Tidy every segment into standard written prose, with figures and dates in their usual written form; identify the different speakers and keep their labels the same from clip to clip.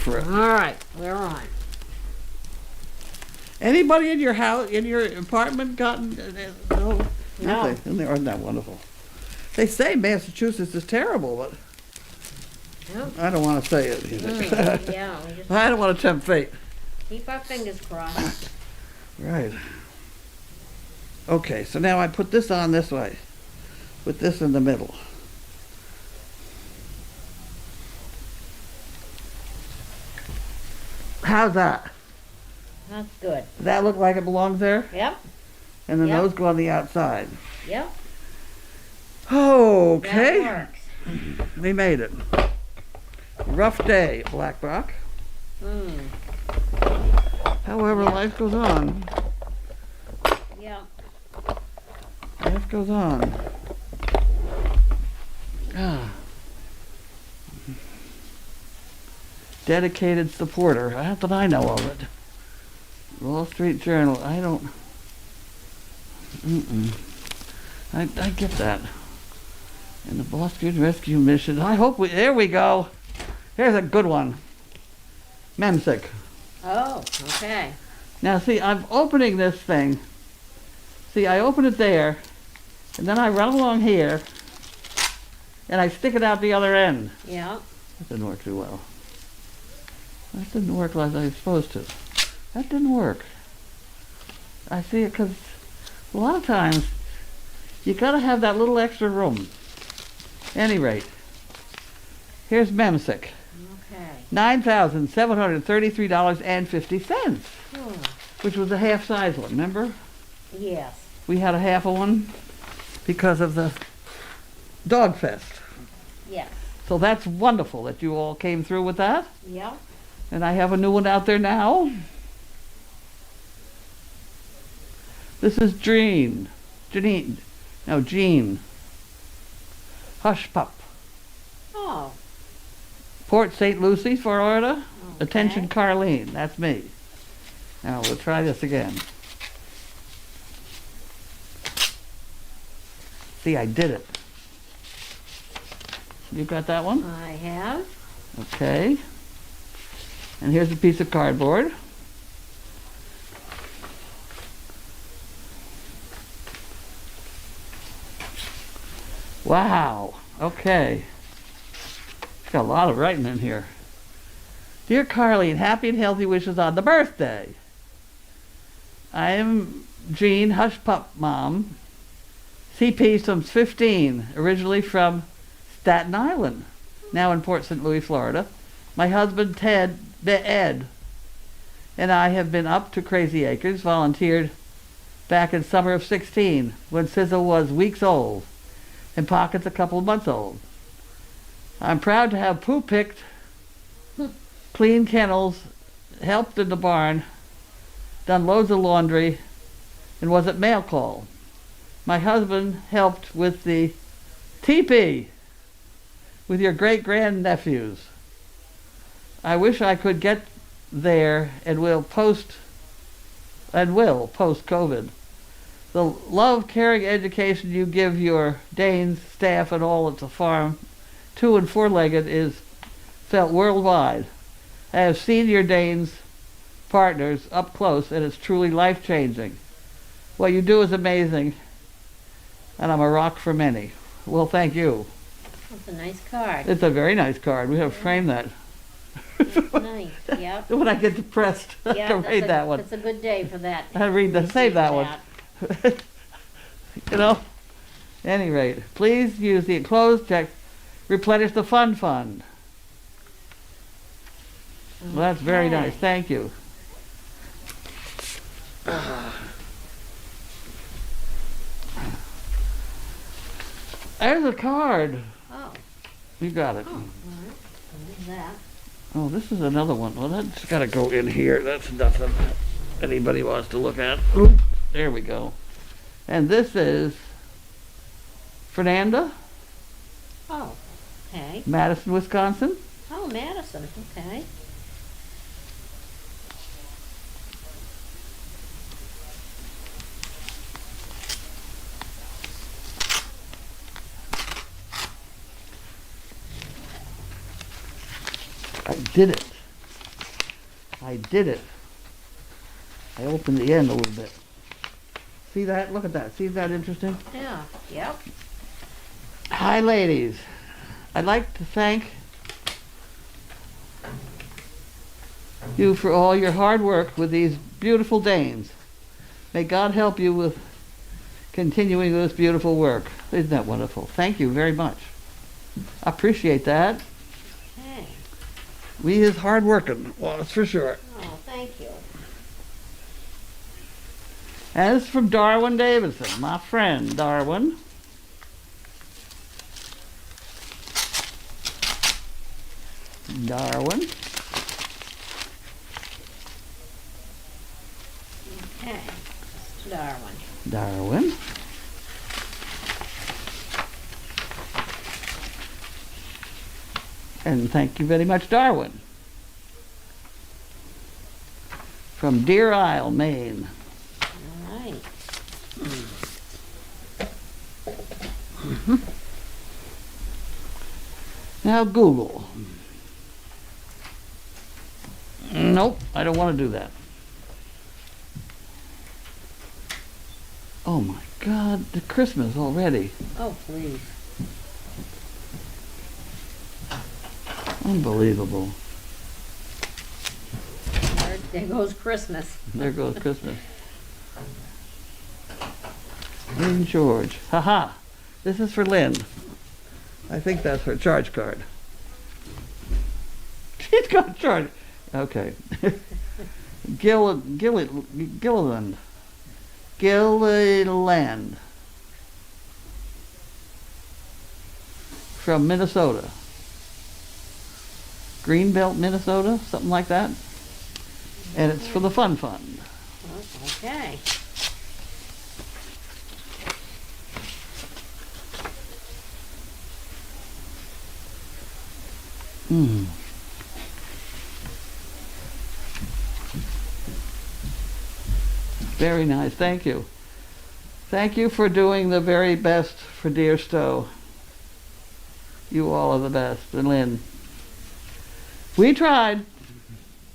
Speaker 1: for it.
Speaker 2: All right, we're on.
Speaker 1: Anybody in your house, in your apartment, gotten no?
Speaker 2: No.
Speaker 1: Nothing. Isn't that wonderful? They say Massachusetts is terrible, but
Speaker 2: Yep.
Speaker 1: I don't want to say it either.
Speaker 2: Yeah, we just
Speaker 1: I don't want to tempt fate.
Speaker 2: keep our fingers crossed.
Speaker 1: Right. Okay, so now I put this on this way, with this in the middle. How's that?
Speaker 2: That's good.
Speaker 1: Does that look like it belongs there?
Speaker 2: Yep,
Speaker 1: And then
Speaker 2: Yep.
Speaker 1: those go on the outside.
Speaker 2: yep.
Speaker 1: Okay.
Speaker 2: That works.
Speaker 1: We made it. Rough day, Black Rock.
Speaker 2: Mm,
Speaker 1: However,
Speaker 2: Yeah.
Speaker 1: life goes on.
Speaker 2: yep.
Speaker 1: Life goes on. Ah. Dedicated supporter. Not that I know of it. Wall Street Journal. I don't. I get that. And the Boston Rescue Mission. I hope we. There we go. Here's a good one. Memsick.
Speaker 2: Oh, okay.
Speaker 1: Now see, I'm opening this thing. See, I open it there, and then I run along here, and I stick it out the other end.
Speaker 2: Yeah.
Speaker 1: That didn't work too well. That didn't work like I was supposed to. That didn't work. I see it because a lot of times you got to have that little extra room. Any rate, here's Memsick.
Speaker 2: Okay.
Speaker 1: $9,733.50,
Speaker 2: Hmm.
Speaker 1: which was a half size one, remember?
Speaker 2: Yes.
Speaker 1: We had a half of one because of the Dog Fest.
Speaker 2: Yes.
Speaker 1: So that's wonderful that you all came through with that.
Speaker 2: Yep.
Speaker 1: And I have a new one out there now. This is Jean. Hush Pup.
Speaker 2: Oh.
Speaker 1: Port St. Lucie, Florida.
Speaker 2: Okay.
Speaker 1: Attention, Carlene. That's me. Now we'll try this again. See, I did it. You got that one?
Speaker 2: I have.
Speaker 1: Okay. And here's a piece of cardboard. Wow. Okay. It's got a lot of writing in here. Dear Carlene, happy and healthy wishes on the birthday. I am Jean, Hush Pup Mom. CP since 15, originally from Staten Island, now in Port St. Louis, Florida. My husband, Ed, and I have been up to Crazy Acres, volunteered back in summer of 16, when Sizzle was weeks old, and Pocket's a couple of months old. I'm proud to have Pooh picked, cleaned kennels, helped in the barn, done loads of laundry, and was at mail call. My husband helped with the teepee with your great-grandnephews. I wish I could get there and will post-COVID. The love, caring education you give your Danes, staff, and all at the farm, 2- and 4-legged, is felt worldwide. I have seen your Danes partners up close, and it's truly life-changing. What you do is amazing, and I'm a rock for many. Well, thank you.
Speaker 2: That's a nice card.
Speaker 1: It's a very nice card. We have framed that.
Speaker 2: That's nice. Yep.
Speaker 1: When I get depressed, I
Speaker 2: Yeah,
Speaker 1: can read that one.
Speaker 2: That's a good day for that.
Speaker 1: I read that. Save that one. You know. Any rate, please use the enclosed check. Replenish the fund. Well, that's very
Speaker 2: Okay.
Speaker 1: nice. Thank you. There's a card.
Speaker 2: Oh.
Speaker 1: You got it.
Speaker 2: Oh. All right. There's that.
Speaker 1: Oh, this is another one. Well, that's got to go in here. That's nothing anybody wants to look at. Oop, there we go. And this is Fernanda,
Speaker 2: Oh. Okay.
Speaker 1: Madison, Wisconsin.
Speaker 2: Oh, Madison. Okay.
Speaker 1: I did it. I did it. I opened the end a little bit. See that? Look at that. See that interesting?
Speaker 2: Yeah, yep.
Speaker 1: Hi, ladies. I'd like to thank you for all your hard work with these beautiful Danes. May God help you with continuing this beautiful work. Isn't that wonderful? Thank you very much. I appreciate that.
Speaker 2: Okay.
Speaker 1: We is hard working, well, that's for sure.
Speaker 2: Oh, thank you.
Speaker 1: And this is from Darwin Davidson, my friend Darwin. Darwin.
Speaker 2: Okay. Darwin.
Speaker 1: Darwin. And thank you very much, Darwin. From Deer Isle, Maine.
Speaker 2: All right.
Speaker 1: Now Google. Nope, I don't want to do that. Oh my God, the Christmas already.
Speaker 2: Oh, please.
Speaker 1: Unbelievable.
Speaker 2: There goes Christmas.
Speaker 1: There goes Christmas. Lynn George. Haha. This is for Lynn. I think that's her charge card. She's got charge. Okay. Gilliland. Gilliland. From Minnesota. Greenbelt, Minnesota, something like that. And it's for the Fun Fund.
Speaker 2: Okay.
Speaker 1: Hmm. Very nice, thank you. Thank you for doing the very best for Deer Stowe. You all are the best, and Lynn. We tried.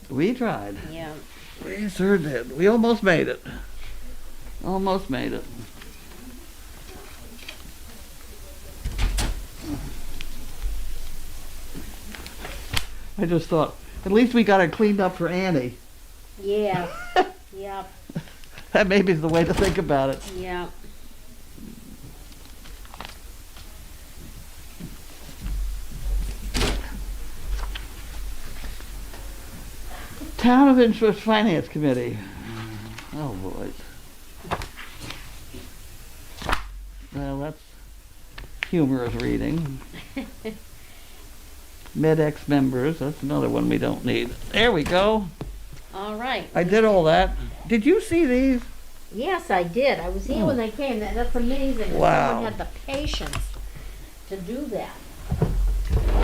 Speaker 1: We tried.
Speaker 2: Yeah.
Speaker 1: We sure did. We almost made it. Almost made it. I just thought, at least we got it cleaned up for Annie.
Speaker 2: Yeah. Yep.
Speaker 1: That maybe is the way to think about it.
Speaker 2: Yep.
Speaker 1: Town of Interest Finance Committee. Oh boy. Well, that's humorous reading. MedX members, that's another one we don't need. There we go.
Speaker 2: All right.
Speaker 1: I did all that. Did you see these?
Speaker 2: Yes, I did. I was here when they came. That's amazing. that
Speaker 1: Wow.
Speaker 2: Someone had the patience to do that.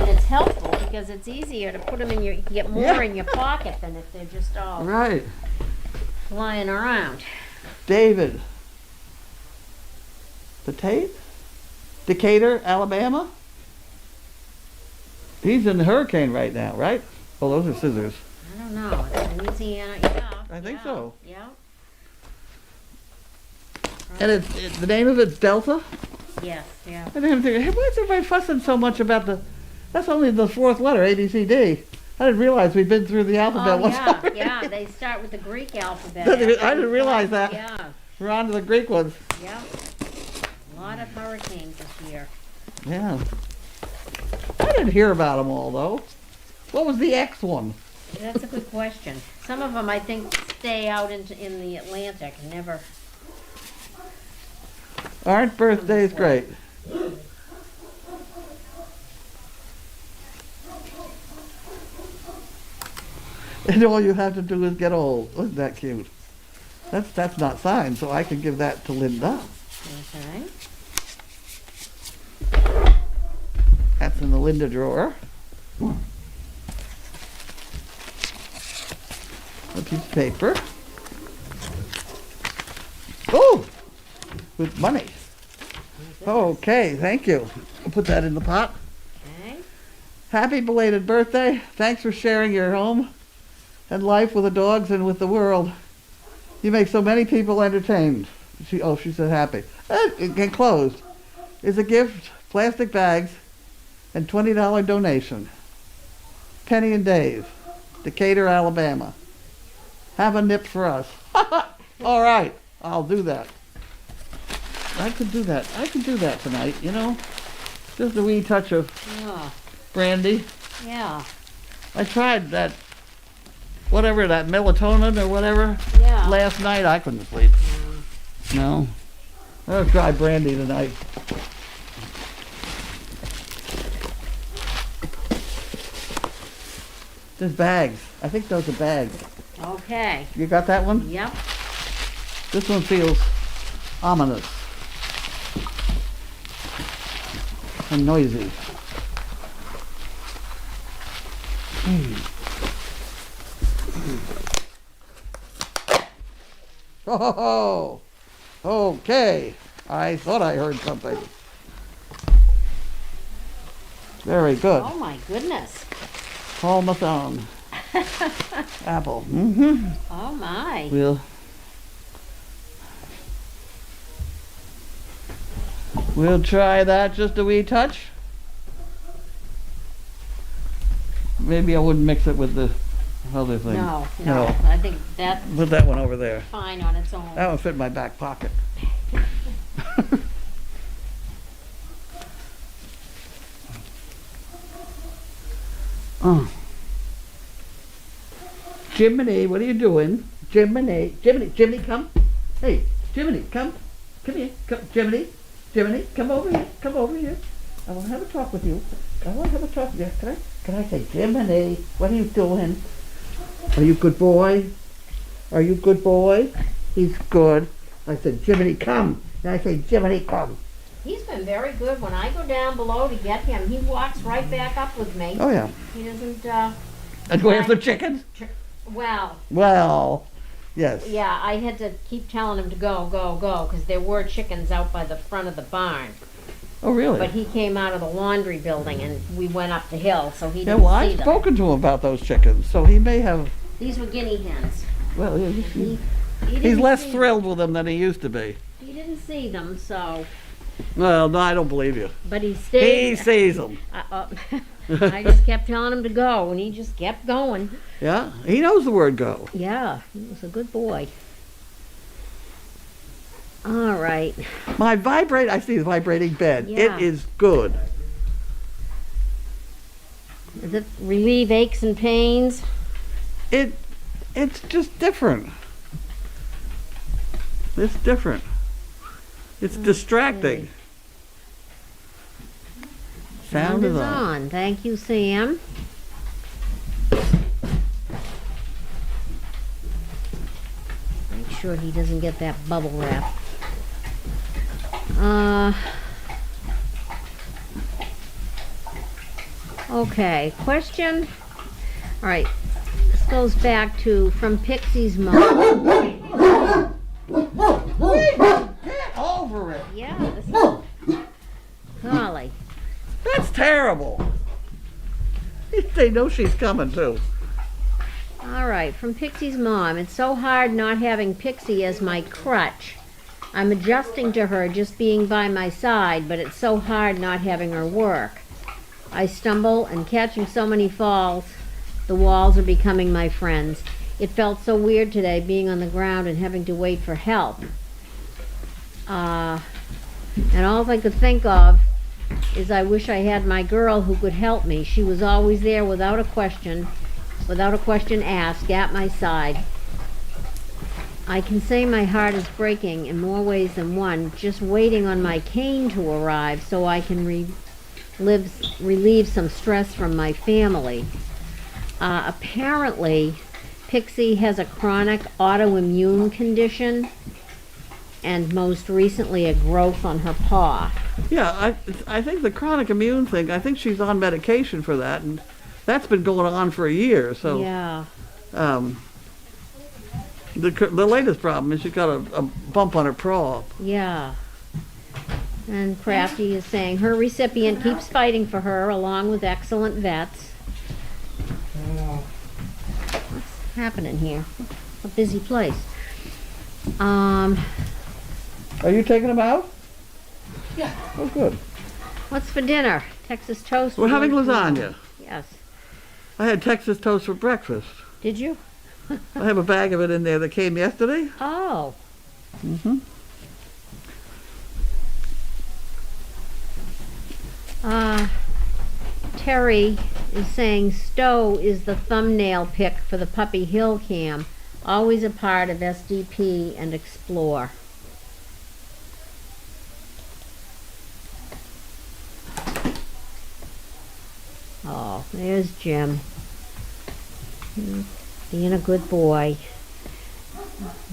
Speaker 2: And it's helpful because it's easier to put them in your, you can get more in your pocket than if they're just all
Speaker 1: Right.
Speaker 2: flying around.
Speaker 1: David. Decatur, Alabama? He's in the hurricane right now, right? Oh, those are scissors.
Speaker 2: I don't know. It's Louisiana, yeah.
Speaker 1: I think
Speaker 2: yeah,
Speaker 1: so.
Speaker 2: Yeah.
Speaker 1: And the name of it's Delta?
Speaker 2: Yes, yeah.
Speaker 1: I didn't think, hey, why is everybody fussing so much about that's only the fourth letter, A, B, C, D. I didn't realize we'd been through the alphabet
Speaker 2: Oh,
Speaker 1: once
Speaker 2: yeah,
Speaker 1: already.
Speaker 2: yeah. They start with the Greek alphabet.
Speaker 1: I didn't realize that.
Speaker 2: Yeah,
Speaker 1: We're on to the Greek ones.
Speaker 2: yeah. A lot of hurricanes this year.
Speaker 1: Yeah. I didn't hear about them all, though. What was the X one?
Speaker 2: That's a good question. Some of them, I think, stay out in the Atlantic and never.
Speaker 1: Aren't birthdays great? And all you have to do is get old. Isn't that cute? That's not signed, so I can give that to Linda.
Speaker 2: Okay.
Speaker 1: That's in the Linda drawer. A piece of paper. Oh! With money. Okay, thank you. I'll put that in the pot.
Speaker 2: Okay.
Speaker 1: Happy belated birthday. Thanks for sharing your home and life with the dogs and with the world. You make so many people entertained. She said happy. Enclosed is a gift, plastic bags, and $20 donation. Penny and Dave, Decatur, Alabama. Have a nip for us. All right, I'll do that. I could do that. I could do that tonight, you know. Just a wee touch of brandy.
Speaker 2: Yeah.
Speaker 1: I tried that, whatever, that melatonin or whatever.
Speaker 2: Yeah.
Speaker 1: Last night I couldn't sleep. No. I'll try brandy tonight. There's bags. I think those are bags.
Speaker 2: Okay.
Speaker 1: You got that one?
Speaker 2: Yep.
Speaker 1: This one feels ominous and noisy. Oh, okay. I thought I heard something. Very good.
Speaker 2: Oh my goodness.
Speaker 1: Palmathon. Apple. Mm-hmm.
Speaker 2: Oh my.
Speaker 1: We'll try that just a wee touch. Maybe I wouldn't mix it with the other thing.
Speaker 2: No.
Speaker 1: No.
Speaker 2: I think that's
Speaker 1: Put that one over there.
Speaker 2: fine on its own.
Speaker 1: That one fit in my back pocket. Jiminy, what are you doing? Jiminy, come. Hey, Jiminy, come. Come here. Jiminy, come over here. I want to have a talk with you. Can I say, Jiminy, what are you doing? Are you a good boy? He's good. I said, Jiminy, come. And I say, Jiminy, come.
Speaker 2: He's been very good. When I go down below to get him, he walks right back up with me.
Speaker 1: Oh, yeah.
Speaker 2: He doesn't,
Speaker 1: And we have the chickens?
Speaker 2: Well,
Speaker 1: yes.
Speaker 2: yeah, I had to keep telling him to go, because there were chickens out by the front of the barn.
Speaker 1: Oh, really?
Speaker 2: But he came out of the laundry building and we went up the hill, so he
Speaker 1: Yeah,
Speaker 2: didn't
Speaker 1: well,
Speaker 2: see
Speaker 1: I've
Speaker 2: them.
Speaker 1: spoken to him about those chickens, so he may have,
Speaker 2: These were guinea hens.
Speaker 1: well,
Speaker 2: He
Speaker 1: he's
Speaker 2: didn't
Speaker 1: less
Speaker 2: see
Speaker 1: thrilled with them than he used to be.
Speaker 2: He didn't see them, so,
Speaker 1: Well, no, I don't believe you.
Speaker 2: but he
Speaker 1: He
Speaker 2: stayed.
Speaker 1: sees them.
Speaker 2: I just kept telling him to go, and he just kept going.
Speaker 1: Yeah, he knows the word go.
Speaker 2: Yeah, he was a good boy. All right.
Speaker 1: I see the vibrating bed.
Speaker 2: Yeah.
Speaker 1: It is good.
Speaker 2: Does it relieve aches and pains?
Speaker 1: It's just different. It's different. It's distracting. Sound is on.
Speaker 2: Thank you, Sam. Make sure he doesn't get that bubble wrap. Okay, question. All right, this goes back to from Pixie's mom.
Speaker 1: Get over it.
Speaker 2: Yeah, this is golly.
Speaker 1: That's terrible. They know she's coming too.
Speaker 2: All right, from Pixie's mom. It's so hard not having Pixie as my crutch. I'm adjusting to her just being by my side, but it's so hard not having her work. I stumble and catching so many falls. The walls are becoming my friends. It felt so weird today being on the ground and having to wait for help. And all I could think of is I wish I had my girl who could help me. She was always there without a question asked, at my side. I can say my heart is breaking in more ways than one, just waiting on my cane to arrive so I can relieve some stress from my family. Apparently, Pixie has a chronic autoimmune condition and most recently a growth on her paw.
Speaker 1: Yeah, I think the chronic immune thing, I think she's on medication for that, and that's been going on for a year. So
Speaker 2: Yeah.
Speaker 1: The latest problem is she's got a bump on her paw.
Speaker 2: Yeah. And Crafty is saying her recipient keeps fighting for her along with excellent vets. happening here? A busy place.
Speaker 1: Are you taking them out?
Speaker 3: Yeah.
Speaker 1: Oh, good.
Speaker 2: What's for dinner? Texas toast?
Speaker 1: We're having
Speaker 2: or-
Speaker 1: lasagna.
Speaker 2: Yes.
Speaker 1: I had Texas toast for breakfast.
Speaker 2: Did you?
Speaker 1: I have a bag of it in there that came yesterday.
Speaker 2: Oh.
Speaker 1: Mm-hmm.
Speaker 2: Terry is saying Stowe is the thumbnail pick for the Puppy Hill Cam. Always a part of SDP and Explore. Oh, there's Jim. Being a good boy.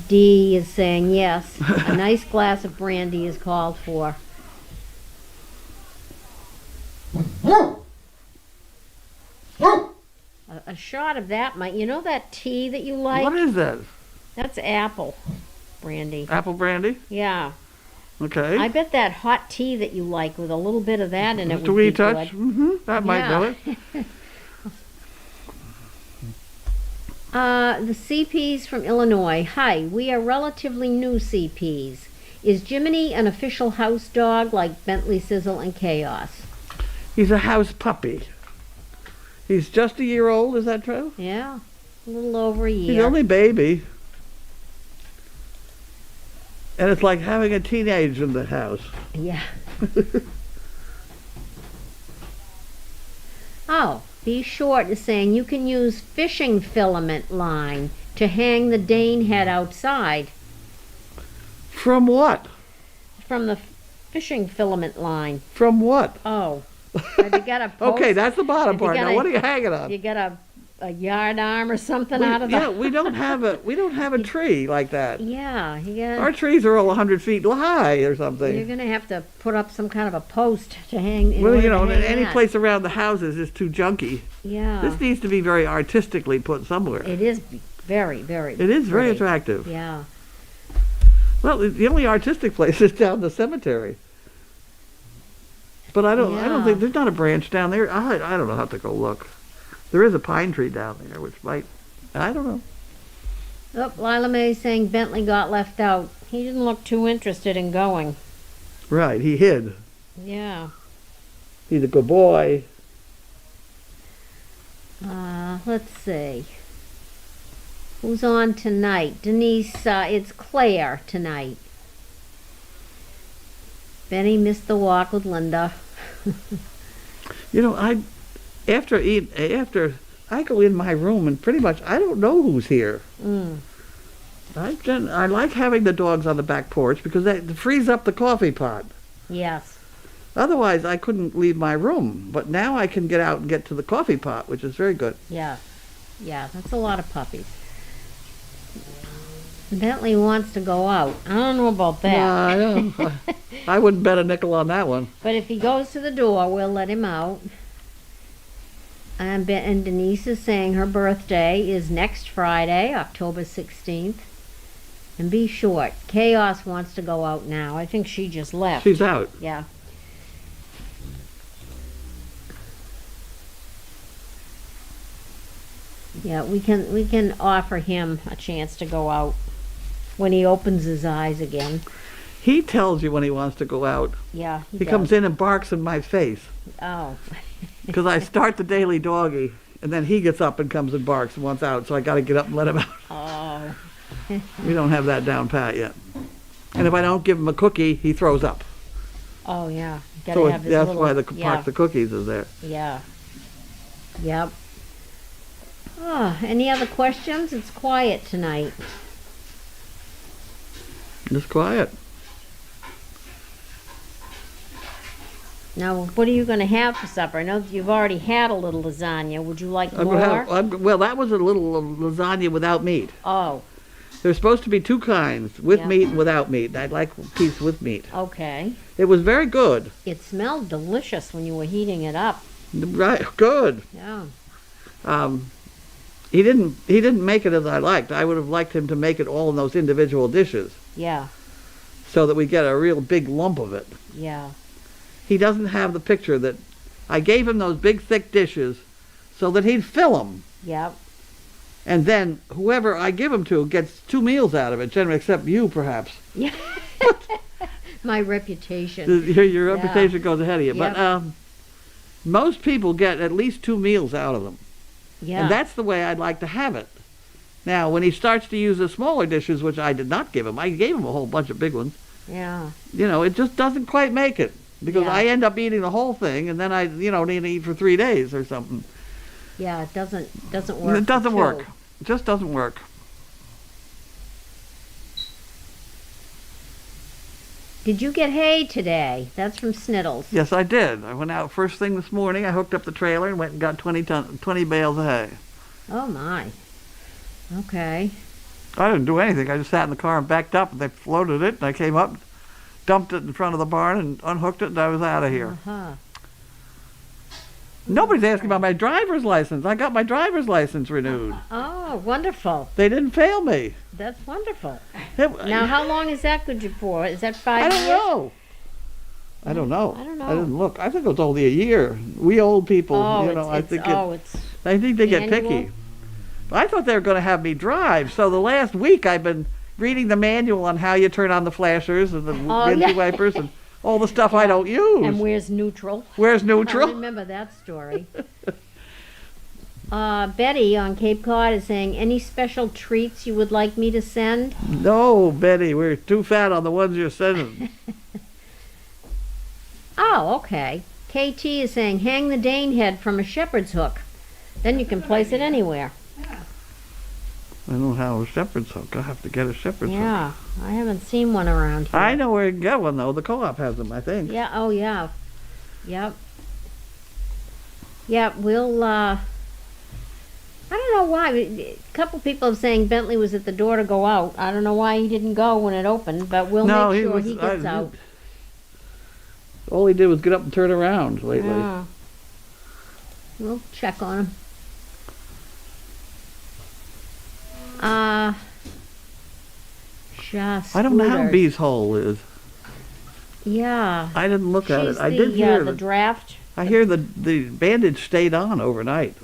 Speaker 2: Dee is saying yes. A nice glass of brandy is called for. A shot of that might, you know that tea that you like?
Speaker 1: What is that?
Speaker 2: That's apple brandy.
Speaker 1: Apple brandy?
Speaker 2: Yeah.
Speaker 1: Okay.
Speaker 2: I bet that hot tea that you like with a little bit of that in it
Speaker 1: Just a
Speaker 2: would
Speaker 1: wee
Speaker 2: be
Speaker 1: touch?
Speaker 2: good.
Speaker 1: Mm-hmm. That might do it.
Speaker 2: The CPs from Illinois. Hi, we are relatively new CPs. Is Jiminy an official house dog like Bentley, Sizzle, and Chaos?
Speaker 1: He's a house puppy. He's just a year old, is that true?
Speaker 2: Yeah, a little over a
Speaker 1: He's
Speaker 2: year.
Speaker 1: only baby. And it's like having a teenager in the house.
Speaker 2: Yeah. Oh, Be Short is saying you can use fishing filament line to hang the Dane head outside.
Speaker 1: From what?
Speaker 2: From the fishing filament line.
Speaker 1: From what?
Speaker 2: Oh. Have you got a post?
Speaker 1: Okay, that's the bottom
Speaker 2: Have you
Speaker 1: part.
Speaker 2: got
Speaker 1: Now,
Speaker 2: a-
Speaker 1: what are you hanging on?
Speaker 2: You got a yard arm or something out of the...
Speaker 1: Yeah, we don't have a tree like that.
Speaker 2: Yeah, you got...
Speaker 1: Our trees are all 100 feet high or
Speaker 2: You're
Speaker 1: something.
Speaker 2: going to have to put up some kind of a post to hang... in
Speaker 1: Well,
Speaker 2: order
Speaker 1: you
Speaker 2: to
Speaker 1: know,
Speaker 2: hang
Speaker 1: any
Speaker 2: that.
Speaker 1: place around the houses is too junky.
Speaker 2: Yeah.
Speaker 1: This needs to be very artistically put somewhere.
Speaker 2: It is very, very
Speaker 1: It is very
Speaker 2: pretty.
Speaker 1: attractive.
Speaker 2: Yeah.
Speaker 1: Well, the only artistic place is down the cemetery. But I don't
Speaker 2: Yeah.
Speaker 1: think there's not a branch down there. I don't know how to go look. There is a pine tree down there, which might, I don't know.
Speaker 2: Oh, Lila Mae saying Bentley got left out. He didn't look too interested in going.
Speaker 1: Right, he hid.
Speaker 2: Yeah.
Speaker 1: He's a good boy.
Speaker 2: Let's see. Who's on tonight? Denise, it's Claire tonight. Benny missed the walk with Linda.
Speaker 1: You know, after I go in my room and pretty much I don't know who's here.
Speaker 2: Mm.
Speaker 1: I like having the dogs on the back porch because that frees up the coffee pot.
Speaker 2: Yes.
Speaker 1: Otherwise, I couldn't leave my room. But now I can get out and get to the coffee pot, which is very good.
Speaker 2: Yeah. Yeah, that's a lot of puppies. Bentley wants to go out. I don't know about that.
Speaker 1: I know. I wouldn't bet a nickel on that one.
Speaker 2: But if he goes to the door, we'll let him out. And Denise is saying her birthday is next Friday, October 16th. And Be Short. Chaos wants to go out now. I think she just left.
Speaker 1: She's out.
Speaker 2: Yeah. Yeah, we can offer him a chance to go out when he opens his eyes again.
Speaker 1: He tells you when he wants to go out.
Speaker 2: Yeah,
Speaker 1: He comes in and barks in my face
Speaker 2: Oh.
Speaker 1: because I start the daily doggy, and then he gets up and comes and barks and wants out. So I got to get up and let him out.
Speaker 2: Oh.
Speaker 1: We don't have that down pat yet. And if I don't give him a cookie, he throws up.
Speaker 2: Oh yeah. Gotta
Speaker 1: So
Speaker 2: have his
Speaker 1: that's
Speaker 2: little,
Speaker 1: why the
Speaker 2: yeah.
Speaker 1: box of cookies is there.
Speaker 2: Yeah. Yep. Oh, any other questions? It's quiet tonight.
Speaker 1: Just quiet.
Speaker 2: Now, what are you going to have for supper? I know that you've already had a little lasagna. Would you like
Speaker 1: I'm
Speaker 2: more?
Speaker 1: gonna have, well, that was a little lasagna without meat.
Speaker 2: Oh,
Speaker 1: There's supposed to be two kinds, with
Speaker 2: Yeah.
Speaker 1: meat and without meat. I'd like a piece with meat.
Speaker 2: okay.
Speaker 1: It was very good.
Speaker 2: It smelled delicious when you were heating it up.
Speaker 1: Right, good.
Speaker 2: Yeah.
Speaker 1: He didn't make it as I liked. I would have liked him to make it all in those individual dishes
Speaker 2: Yeah.
Speaker 1: so that we get a real big lump of it.
Speaker 2: Yeah.
Speaker 1: He doesn't have the picture that I gave him those big thick dishes so that he'd fill them.
Speaker 2: Yep.
Speaker 1: And then whoever I give them to gets 2 meals out of it, generally, except you, perhaps.
Speaker 2: Yeah. My reputation.
Speaker 1: Your reputation goes ahead of you.
Speaker 2: Yep.
Speaker 1: But most people get at least 2 meals out of them.
Speaker 2: Yeah.
Speaker 1: And that's the way I'd like to have it. Now, when he starts to use the smaller dishes, which I did not give him, I gave him a whole bunch of big ones.
Speaker 2: Yeah.
Speaker 1: It just doesn't quite make it. Because
Speaker 2: Yeah.
Speaker 1: I end up eating the whole thing, and then I, need to eat for 3 days or something.
Speaker 2: Yeah, it doesn't work.
Speaker 1: It doesn't
Speaker 2: for
Speaker 1: work.
Speaker 2: two.
Speaker 1: It just doesn't work.
Speaker 2: Did you get hay today? That's from Sniddles.
Speaker 1: Yes, I did. I went out first thing this morning. I hooked up the trailer and went and got 20 bales of hay.
Speaker 2: Oh my. Okay.
Speaker 1: I didn't do anything. I just sat in the car and backed up, and they floated it, and I came up, dumped it in front of the barn, and unhooked it, and I was out of here.
Speaker 2: Uh-huh.
Speaker 1: Nobody's asking about my driver's license. I got my driver's license renewed.
Speaker 2: Oh, wonderful.
Speaker 1: They didn't fail me.
Speaker 2: That's wonderful.
Speaker 1: It-
Speaker 2: Now, how long is that good for? Is that 5
Speaker 1: I
Speaker 2: years?
Speaker 1: don't know. I don't know.
Speaker 2: I don't know.
Speaker 1: I didn't look. I think it was only a year. We old people,
Speaker 2: Oh,
Speaker 1: I think
Speaker 2: it's
Speaker 1: I think they get
Speaker 2: annual?
Speaker 1: picky. I thought they were going to have me drive. So the last week I've been reading the manual on how you turn on the flashers and the windshield wipers and all the stuff I don't use.
Speaker 2: And where's neutral?
Speaker 1: Where's
Speaker 2: I
Speaker 1: neutral?
Speaker 2: remember that story. Betty on Cape Cod is saying, any special treats you would like me to send?
Speaker 1: No, Betty, we're too fat on the ones you're sending.
Speaker 2: Oh, okay. KT is saying, hang the Dane head from a shepherd's hook. Then you can place it anywhere.
Speaker 1: I don't have a shepherd's hook. I'll have to get a shepherd's hook.
Speaker 2: Yeah, I haven't seen one around here.
Speaker 1: I know where you can get one, though. The co-op has them, I think.
Speaker 2: Yeah, oh yeah. Yep. Yeah, we'll, I don't know why. A couple people are saying Bentley was at the door to go out. I don't know why he didn't go when it opened, but we'll
Speaker 1: No,
Speaker 2: make
Speaker 1: he
Speaker 2: sure
Speaker 1: was-
Speaker 2: he gets out.
Speaker 1: All he did was get up and turn around lately.
Speaker 2: Yeah. We'll check on him. Just
Speaker 1: I don't know how Bee's hole is.
Speaker 2: Yeah.
Speaker 1: I didn't look at
Speaker 2: She's
Speaker 1: it. I did
Speaker 2: the
Speaker 1: hear
Speaker 2: the draft.
Speaker 1: I hear the bandage stayed on overnight.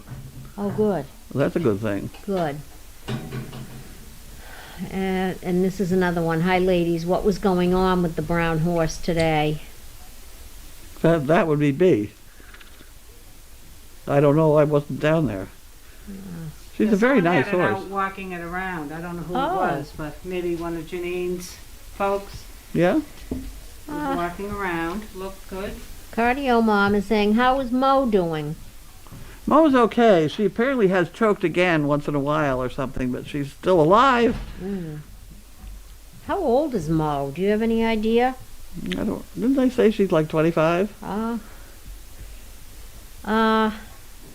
Speaker 2: Oh, good.
Speaker 1: Well, that's a good thing.
Speaker 2: Good. And this is another one. Hi, ladies. What was going on with the brown horse today?
Speaker 1: That would be Bee. I don't know. I wasn't down there. She's a very nice
Speaker 3: Someone had it
Speaker 1: horse.
Speaker 3: out walking it around. I don't know who
Speaker 2: Oh.
Speaker 3: it was, but maybe one of Janine's folks
Speaker 1: Yeah?
Speaker 3: was walking around. Looked good.
Speaker 2: Cardio Mom is saying, how is Mo doing?
Speaker 1: Mo's okay. She apparently has choked again once in a while or something, but she's still alive.
Speaker 2: How old is Mo? Do you have any idea?
Speaker 1: Didn't they say she's like 25?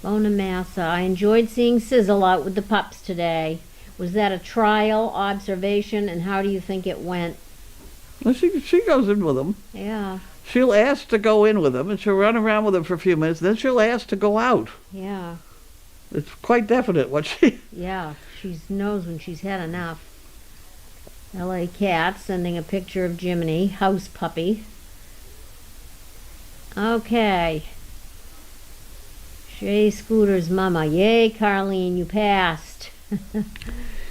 Speaker 2: Bona Massa, I enjoyed seeing Sizzle out with the pups today. Was that a trial, observation, and how do you think it went?
Speaker 1: Well, she goes in with them.
Speaker 2: Yeah,
Speaker 1: She'll ask to go in with them, and she'll run around with them for a few minutes. Then she'll ask to go out.
Speaker 2: yeah,
Speaker 1: It's quite definite what she...
Speaker 2: yeah. She knows when she's had enough. L.A. Cat sending a picture of Jiminy, house puppy. Okay. Shay Scooter's mama. Yay, Carlene, you passed.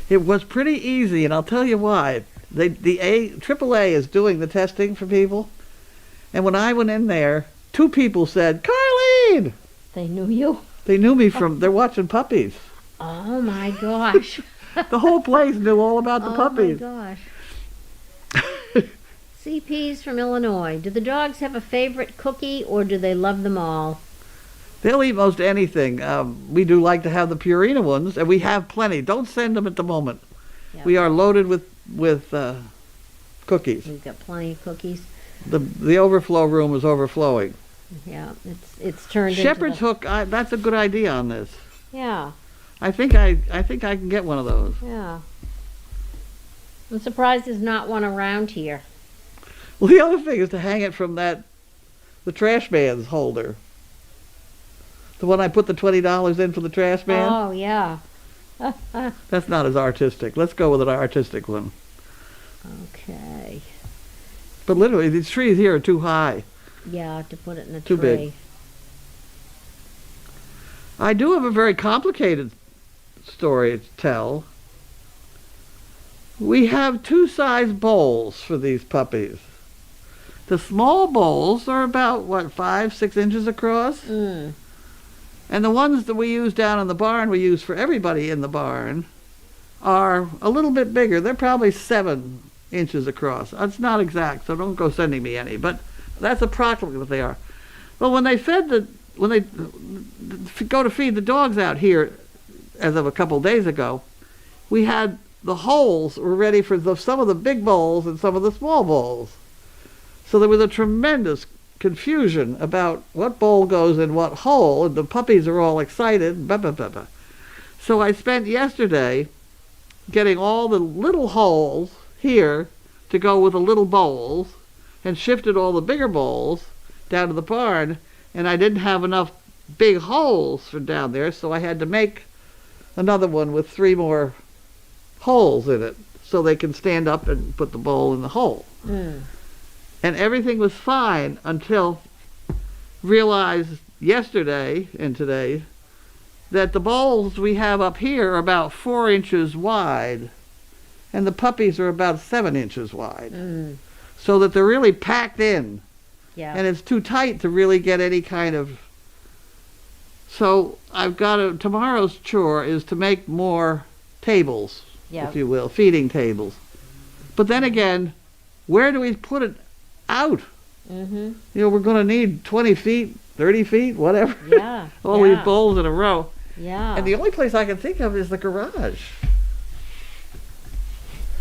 Speaker 1: It was pretty easy, and I'll tell you why. AAA is doing the testing for people, and when I went in there, 2 people said, Carlene!
Speaker 2: They knew you?
Speaker 1: They knew me from, they're watching puppies.
Speaker 2: Oh my gosh.
Speaker 1: The whole place knew all about the puppies.
Speaker 2: Oh my gosh. CP's from Illinois. Do the dogs have a favorite cookie or do they love them all?
Speaker 1: They'll eat most anything. We do like to have the Purina ones, and we have plenty. Don't send them at the moment.
Speaker 2: Yep.
Speaker 1: We are loaded with cookies.
Speaker 2: We've got plenty of cookies.
Speaker 1: The overflow room is overflowing.
Speaker 2: Yeah, it's turned
Speaker 1: Shepherd's
Speaker 2: into the,
Speaker 1: hook, that's a good idea on this.
Speaker 2: Yeah,
Speaker 1: I think I can get one of those.
Speaker 2: yeah. I'm surprised there's not one around here.
Speaker 1: Well, the other thing is to hang it from the trash man's holder. The one I put the $20 in for the trash man.
Speaker 2: Oh, yeah.
Speaker 1: That's not as artistic. Let's go with an artistic one.
Speaker 2: Okay.
Speaker 1: But literally, these trees here are too high.
Speaker 2: Yeah, to put it in a
Speaker 1: Too
Speaker 2: tray.
Speaker 1: big. I do have a very complicated story to tell. We have two size bowls for these puppies. The small bowls are about, 5, 6 inches across?
Speaker 2: Mm.
Speaker 1: And the ones that we use down in the barn, we use for everybody in the barn, are a little bit bigger. They're probably 7 inches across. It's not exact, so don't go sending me any, but that's approximately what they are. Well, when they go to feed the dogs out here, as of a couple days ago, we had the holes were ready for some of the big bowls and some of the small bowls. So there was a tremendous confusion about what bowl goes in what hole, and the puppies are all excited. Blah, blah, blah, blah. So I spent yesterday getting all the little holes here to go with the little bowls, and shifted all the bigger bowls down to the barn, and I didn't have enough big holes for down there, so I had to make another one with 3 more holes in it so they can stand up and put the bowl in the hole.
Speaker 2: Mm.
Speaker 1: And everything was fine until realized yesterday and today that the bowls we have up here are about 4 inches wide, and the puppies are about 7 inches wide.
Speaker 2: Mm.
Speaker 1: So that they're really packed in,
Speaker 2: Yeah.
Speaker 1: and it's too tight to really get any kind of. So I've got tomorrow's chore is to make more tables,
Speaker 2: Yeah.
Speaker 1: if you will, feeding tables. But then again, where do we put it out?
Speaker 2: Mm-hmm.
Speaker 1: You know, we're going to need 20 feet, 30 feet, whatever.
Speaker 2: Yeah.
Speaker 1: All
Speaker 2: yeah.
Speaker 1: these bowls in a row.
Speaker 2: Yeah.
Speaker 1: And the only place I can think of is the garage.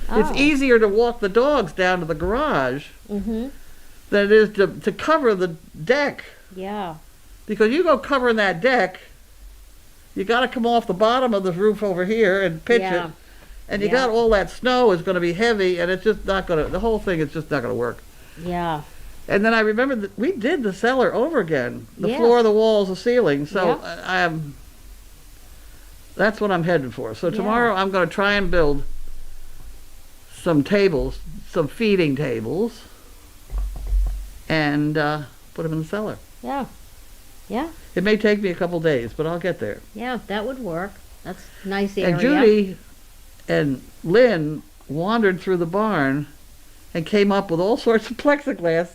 Speaker 2: Oh.
Speaker 1: It's easier to walk the dogs down to the garage
Speaker 2: Mm-hmm.
Speaker 1: than it is to cover the deck.
Speaker 2: Yeah.
Speaker 1: Because you go covering that deck, you got to come off the bottom of the roof over here and pitch
Speaker 2: Yeah.
Speaker 1: it. And you
Speaker 2: Yeah.
Speaker 1: got all that snow is going to be heavy, and it's just not going to, the whole thing is just not going to work.
Speaker 2: Yeah.
Speaker 1: And then I remember that we did the cellar over again. The
Speaker 2: Yeah.
Speaker 1: floor, the walls, the ceiling. So
Speaker 2: Yeah.
Speaker 1: that's what I'm headed for. So
Speaker 2: Yeah.
Speaker 1: tomorrow I'm going to try and build some tables, some feeding tables, and put them in the cellar.
Speaker 2: Yeah. Yeah.
Speaker 1: It may take me a couple days, but I'll get there.
Speaker 2: Yeah. That would work. That's a nice area.
Speaker 1: And Judy and Lynn wandered through the barn and came up with all sorts of plexiglass.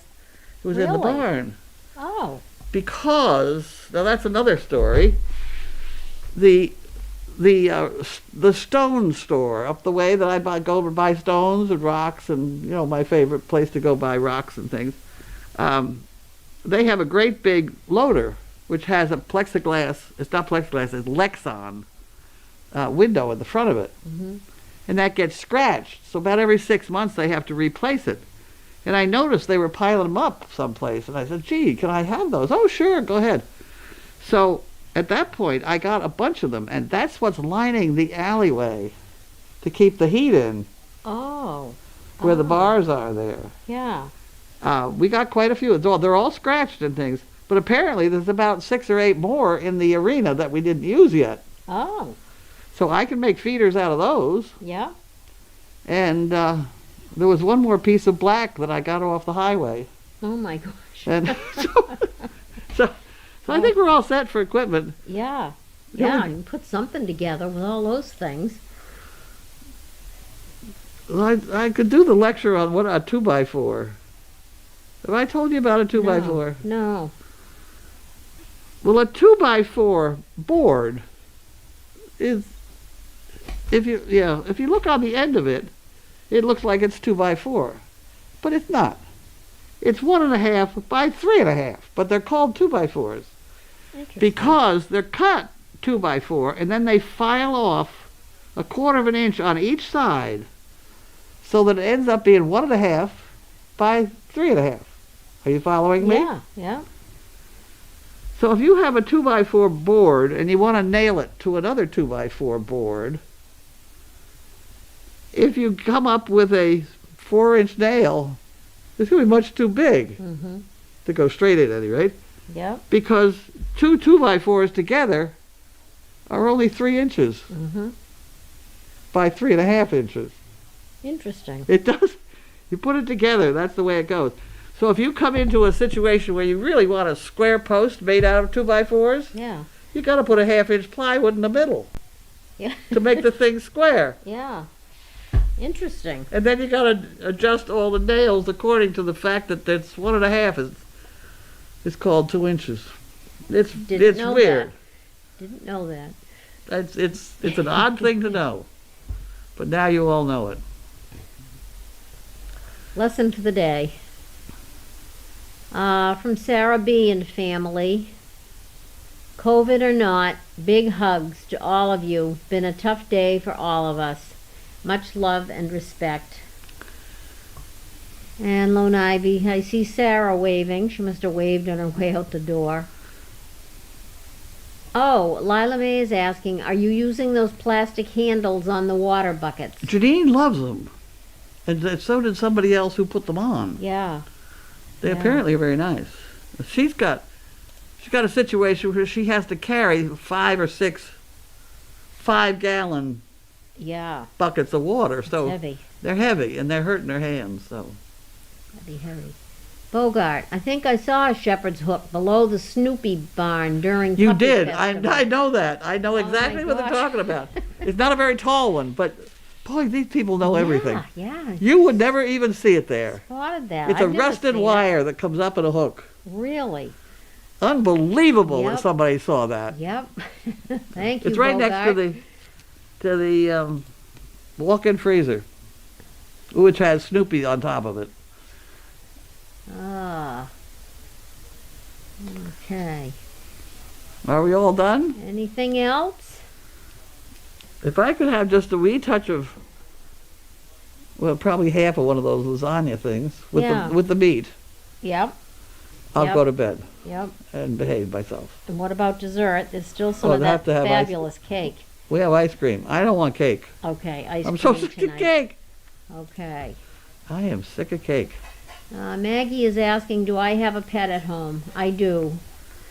Speaker 1: It was in the
Speaker 2: Really?
Speaker 1: barn.
Speaker 2: Oh.
Speaker 1: Because, now that's another story, the stone store up the way that I go to buy stones and rocks, and, you know, my favorite place to go buy rocks and things, they have a great big loader which has a plexiglass, it's not plexiglass, it's Lexan window in the front of it.
Speaker 2: Mm-hmm.
Speaker 1: And that gets scratched. So about every 6 months they have to replace it. And I noticed they were piling them up someplace. And I said, gee, can I have those? Oh, sure, go ahead. So at that point, I got a bunch of them. And that's what's lining the alleyway to keep the heat in,
Speaker 2: Oh.
Speaker 1: where the
Speaker 2: Oh.
Speaker 1: bars are there.
Speaker 2: Yeah.
Speaker 1: We got quite a few. They're all scratched and things. But apparently there's about 6 or 8 more in the arena that we didn't use yet.
Speaker 2: Oh.
Speaker 1: So I can make feeders out of those.
Speaker 2: Yeah.
Speaker 1: And there was one more piece of black that I got off the highway.
Speaker 2: Oh my gosh.
Speaker 1: And so I think we're all set for equipment.
Speaker 2: Yeah.
Speaker 1: Yeah,
Speaker 2: Yeah.
Speaker 1: we-
Speaker 2: You can put something together with all those things.
Speaker 1: I could do the lecture on what a 2x4. Have I told you about a 2x4?
Speaker 2: No.
Speaker 1: Well, a 2x4 board is, if you look on the end of it, it looks like it's 2x4, but it's not. It's 1.5 by 3.5, but they're called 2x4s
Speaker 2: Interesting.
Speaker 1: because they're cut 2x4 and then they file off 1/4 inch on each side, so that it ends up being 1.5 by 3.5. Are you following me?
Speaker 2: Yeah. Yeah.
Speaker 1: So if you have a 2x4 board and you want to nail it to another 2x4 board, if you come up with a 4-inch nail, it's going to be much too big
Speaker 2: Mm-hmm.
Speaker 1: to go straight in at any rate,
Speaker 2: Yep.
Speaker 1: because 2 2x4s together are only 3 inches
Speaker 2: Mm-hmm.
Speaker 1: by 3.5 inches.
Speaker 2: Interesting.
Speaker 1: It does. You put it together, that's the way it goes. So if you come into a situation where you really want a square post made out of 2x4s,
Speaker 2: Yeah.
Speaker 1: you got to put a 1/2 inch plywood in the middle.
Speaker 2: Yeah.
Speaker 1: to make the thing square.
Speaker 2: Yeah. Interesting.
Speaker 1: And then you gotta adjust all the nails according to the fact that that's 1.5 is called 2 inches. It's
Speaker 2: know
Speaker 1: weird.
Speaker 2: That. Didn't know that.
Speaker 1: It's an odd thing to know, but now you all know it.
Speaker 2: Lesson for the day. From Sara B. and family. COVID or not, big hugs to all of you. Been a tough day for all of us. Much love and respect. And Lone Ivy, I see Sara waving. She must have waved on her way out the door. Oh, Lila Mae is asking, are you using those plastic handles on the water buckets?
Speaker 1: Janine loves them, and so did somebody else who put them on.
Speaker 2: Yeah.
Speaker 1: They
Speaker 2: Yeah.
Speaker 1: apparently are very nice. She's got a situation where she has to carry 5 or 6 5-gallon
Speaker 2: Yeah.
Speaker 1: buckets of water. So
Speaker 2: Heavy.
Speaker 1: they're heavy and they're hurting her hands. So
Speaker 2: That'd be heavy. Bogart, I think I saw a shepherd's hook below the Snoopy barn during
Speaker 1: you
Speaker 2: Puppy
Speaker 1: did.
Speaker 2: Festival.
Speaker 1: I know that. I know
Speaker 2: Oh
Speaker 1: exactly
Speaker 2: my
Speaker 1: what they're
Speaker 2: gosh.
Speaker 1: talking about. It's not a very tall one, but boy, these people know everything.
Speaker 2: Yeah.
Speaker 1: You would never even see it there.
Speaker 2: Spotted that.
Speaker 1: It's
Speaker 2: I've
Speaker 1: a
Speaker 2: never
Speaker 1: rusted
Speaker 2: seen it.
Speaker 1: wire that comes up in a hook.
Speaker 2: Really?
Speaker 1: Unbelievable
Speaker 2: Yep.
Speaker 1: that somebody saw that.
Speaker 2: Yep. Thank you,
Speaker 1: It's right
Speaker 2: Bogart.
Speaker 1: next to the walk-in freezer, which has Snoopy on top of it.
Speaker 2: Ah. Okay.
Speaker 1: Are we all done?
Speaker 2: Anything else?
Speaker 1: If I could have just a wee touch of, well, probably half of one of those lasagna things with
Speaker 2: Yeah.
Speaker 1: the meat,
Speaker 2: Yep.
Speaker 1: I'll
Speaker 2: Yep.
Speaker 1: go to bed
Speaker 2: Yep.
Speaker 1: and behave myself.
Speaker 2: And what about dessert? There's still some
Speaker 1: Oh,
Speaker 2: of
Speaker 1: they have
Speaker 2: that
Speaker 1: to have ice-
Speaker 2: fabulous cake.
Speaker 1: We have ice cream. I don't want cake.
Speaker 2: Okay, ice
Speaker 1: I'm
Speaker 2: cream
Speaker 1: so sick
Speaker 2: tonight.
Speaker 1: of cake.
Speaker 2: Okay.
Speaker 1: I am sick of cake.
Speaker 2: Maggie is asking, do I have a pet at home? I do.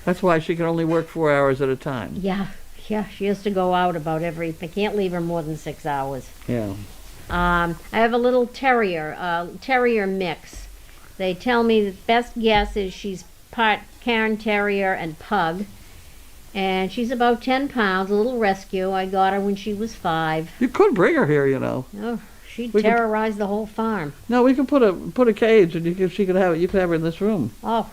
Speaker 1: That's why she can only work 4 hours at a time.
Speaker 2: Yeah, she has to go out about I can't leave her more than 6 hours.
Speaker 1: Yeah.
Speaker 2: I have a little terrier mix. They tell me the best guess is she's part Cairn Terrier and Pug. And she's about 10 pounds, a little rescue. I got her when she was 5.
Speaker 1: You could bring her here, you know.
Speaker 2: Oh, she'd
Speaker 1: We can-
Speaker 2: terrorize the whole farm.
Speaker 1: No, we can put a cage, and she could have it. You could have her in this room.
Speaker 2: Oh,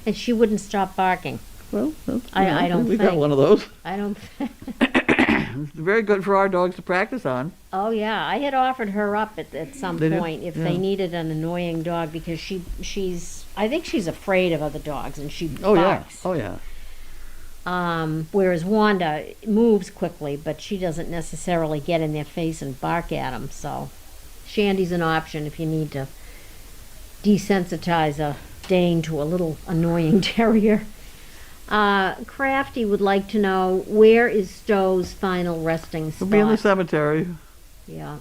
Speaker 2: and she wouldn't stop barking.
Speaker 1: Well, that's,
Speaker 2: I don't
Speaker 1: we got
Speaker 2: think.
Speaker 1: one of those.
Speaker 2: I don't.
Speaker 1: It's very good for our dogs to practice on.
Speaker 2: Oh yeah, I had offered her up at some
Speaker 1: Did you?
Speaker 2: point if
Speaker 1: Yeah.
Speaker 2: they needed an annoying dog because she's I think she's afraid of other dogs and she
Speaker 1: Oh
Speaker 2: barks.
Speaker 1: yeah. Oh yeah.
Speaker 2: Whereas Wanda moves quickly, but she doesn't necessarily get in their face and bark at them. So Shandy's an option if you need to desensitize a Dane to a little annoying terrier. Crafty would like to know, where is Stowe's final resting
Speaker 1: We'll be in the
Speaker 2: spot?
Speaker 1: cemetery.
Speaker 2: Yeah.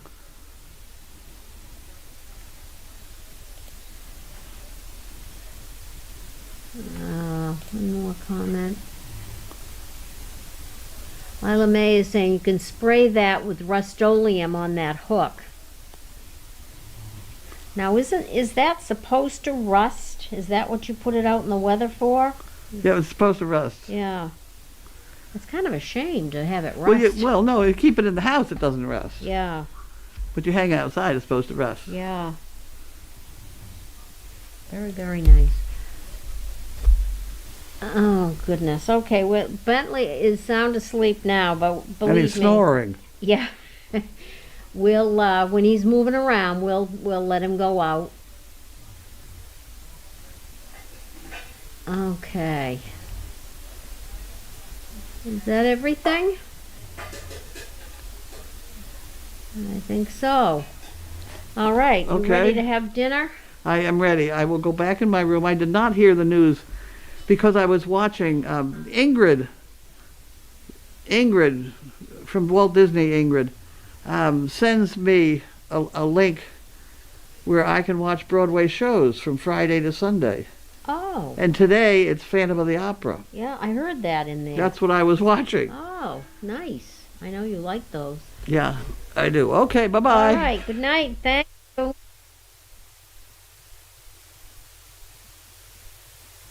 Speaker 2: One more comment. Lila Mae is saying you can spray that with Rust-Oleum on that hook. Now, is that supposed to rust? Is that what you put it out in the weather for?
Speaker 1: Yeah, it's supposed to rust.
Speaker 2: Yeah. It's kind of a shame to have it rust.
Speaker 1: Well, no, you keep it in the house, it doesn't rust.
Speaker 2: Yeah,
Speaker 1: But you hang it outside, it's supposed to rust.
Speaker 2: yeah. Very, very nice. Oh, goodness. Okay, well, Bentley is sound asleep now, but believe
Speaker 1: And he's
Speaker 2: me.
Speaker 1: snoring.
Speaker 2: Yeah. We'll, when he's moving around, we'll let him go out. Okay. Is that everything? I think so. All right, you
Speaker 1: Okay.
Speaker 2: ready to have dinner?
Speaker 1: I am ready. I will go back in my room. I did not hear the news because I was watching Ingrid from Walt Disney, sends me a link where I can watch Broadway shows from Friday to Sunday.
Speaker 2: Oh,
Speaker 1: And today it's Phantom of the Opera.
Speaker 2: yeah, I heard that in there.
Speaker 1: That's what I was watching.
Speaker 2: Oh, nice. I know you like those.
Speaker 1: Yeah, I do. Okay, bye-bye.
Speaker 2: All right, good night. Thank you.